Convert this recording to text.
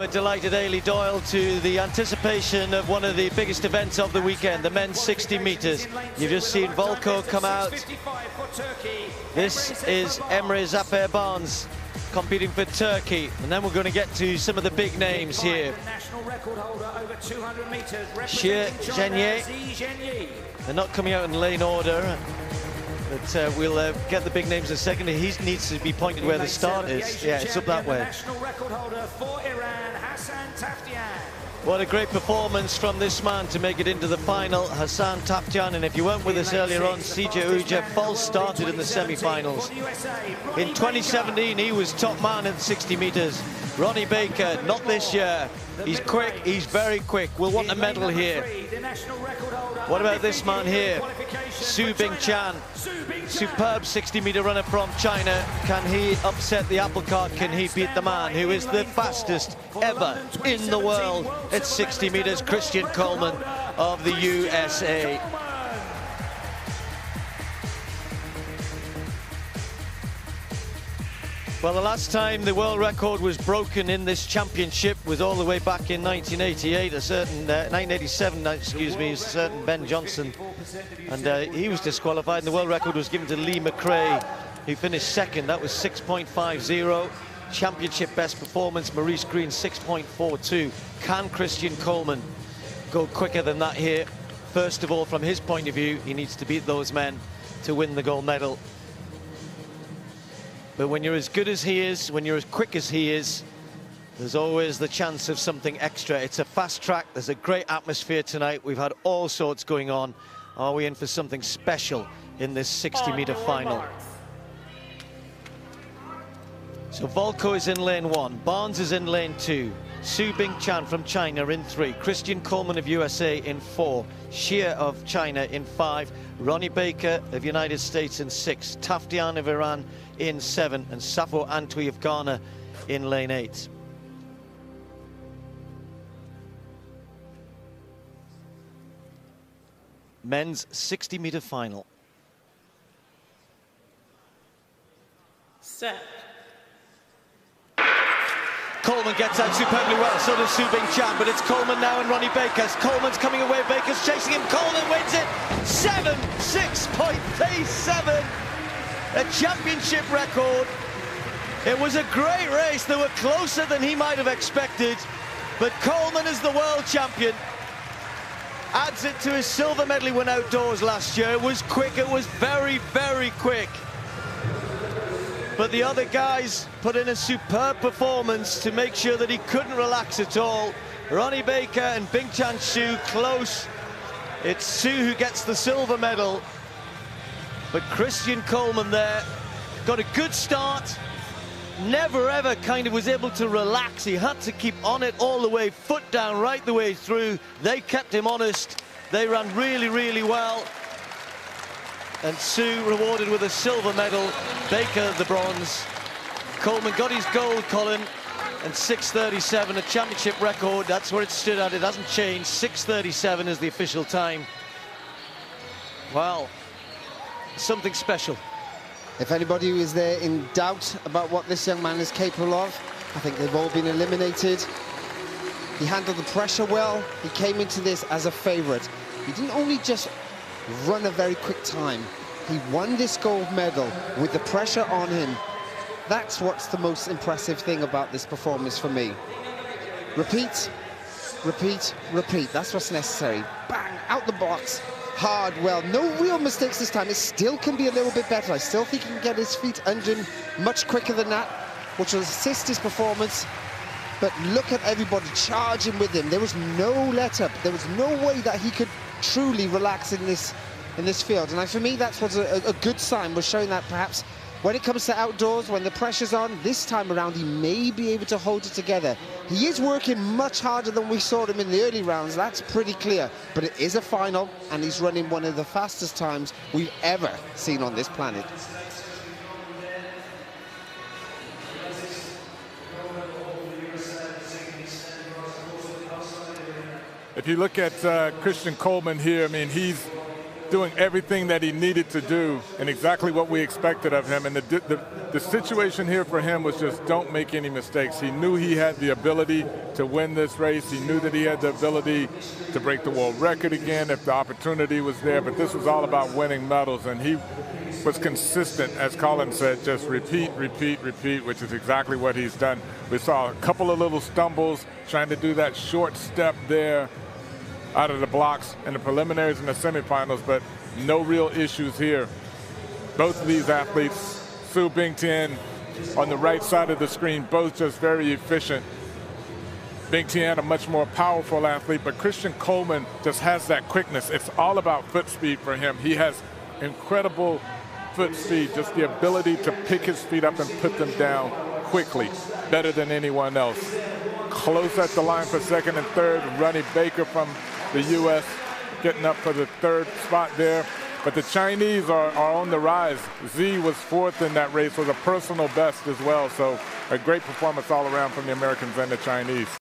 Delighted Ailey Doyle to the anticipation of one of the biggest events of the weekend, the men's 60 meters. You've just seen VOLKO come out. This is Emer Zafer BARNES competing for Turkey, and then we're going to get to some of the big names here. Zhenye. They're not coming out in lane order, but we'll get the big names in a second. He needs to be pointed where the start is. Yeah, it's up that way. What a great performance from this man to make it into the final, Hassan TAFTIAN. And if you weren't with us earlier on, CJ false started in the semi-finals. In 2017, he was top man in 60 meters. Ronnie Baker, not this year. He's quick, he's very quick. We'll want a medal here. What about this man here? Bingtian, superb 60-meter runner from China. Can he upset the apple cart? Can he beat the man who is the fastest ever in the world at 60 meters, Christian Coleman of the USA? Well, the last time the world record was broken in this championship was all the way back in 1988. 1987, excuse me, a certain Ben Johnson, and he was disqualified. And the world record was given to Lee McRae, who finished second. That was 6.50. Championship best performance, Maurice Green 6.42. Can Christian Coleman go quicker than that here? First of all, from his point of view, he needs to beat those men to win the gold medal. But when you're as good as he is, when you're as quick as he is, there's always the chance of something extra. It's a fast track. There's a great atmosphere tonight. We've had all sorts going on. Are we in for something special in this 60-meter final? So VOLKO is in lane 1. Barnes is in lane 2. Bingtian from China in 3. Christian Coleman of USA in 4. Xie of China in 5. Ronnie Baker of United States in 6. TAFTIAN of Iran in 7. And SAFO-ANTWI of Ghana in lane 8. Men's 60-meter final. Set. Coleman gets out superbly well, so does Bingtian, but it's Coleman now and Ronnie Baker. Coleman's coming away, Baker's chasing him, Coleman wins it, 6.37, a championship record. It was a great race, they were closer than he might have expected, but Coleman is the world champion. Adds it to his silver medley win outdoors last year. It was quick, it was very, very quick. But the other guys put in a superb performance to make sure that he couldn't relax at all. Ronnie Baker and Bingtian Xu close. It's Xu who gets the silver medal. But Christian Coleman there got a good start. Never ever kind of was able to relax. He had to keep on it all the way, foot down right the way through. They kept him honest. They ran really, really well. And Xu rewarded with a silver medal, Baker the bronze. Coleman got his gold, Colin, and 6.37, a championship record. That's where it stood at. It hasn't changed. 6.37 is the official time. Wow, something special. If anybody is there in doubt about what this young man is capable of, I think they've all been eliminated. He handled the pressure well. He came into this as a favorite. He didn't only just run a very quick time. He won this gold medal with the pressure on him. That's what's the most impressive thing about this performance for me. Repeat, repeat, repeat. That's what's necessary. Bang, out the box, hard, well, no real mistakes this time. It still can be a little bit better. I still think he can get his feet under him much quicker than that, which will assist his performance. But look at everybody charging with him. There was no let-up. There was no way that he could truly relax in this field. And for me, that's what's a good sign. We're showing that perhaps when it comes to outdoors, when the pressure's on, this time around, he may be able to hold it together. He is working much harder than we saw him in the early rounds. That's pretty clear. But it is a final, and he's running one of the fastest times we've ever seen on this planet. If you look at Christian Coleman here, I mean, he's doing everything that he needed to do and exactly what we expected of him. And the situation here for him was just don't make any mistakes. He knew he had the ability to win this race. He knew that he had the ability to break the world record again if the opportunity was there. But this was all about winning medals, and he was consistent, as Colin said, just repeat, repeat, repeat, which is exactly what he's done. We saw a couple of little stumbles trying to do that short step there out of the blocks in the preliminaries and the semifinals, but no real issues here. Both of these athletes, Su Bingtian on the right side of the screen, both just very efficient. Bingtian, a much more powerful athlete, but Christian Coleman just has that quickness. It's all about foot speed for him. He has incredible foot speed, just the ability to pick his feet up and put them down quickly, better than anyone else. Close at the line for second and third. Ronnie Baker from the U.S. getting up for the third spot there. But the Chinese are on the rise. Z was fourth in that race, was a personal best as well. So a great performance all around from the Americans and the Chinese.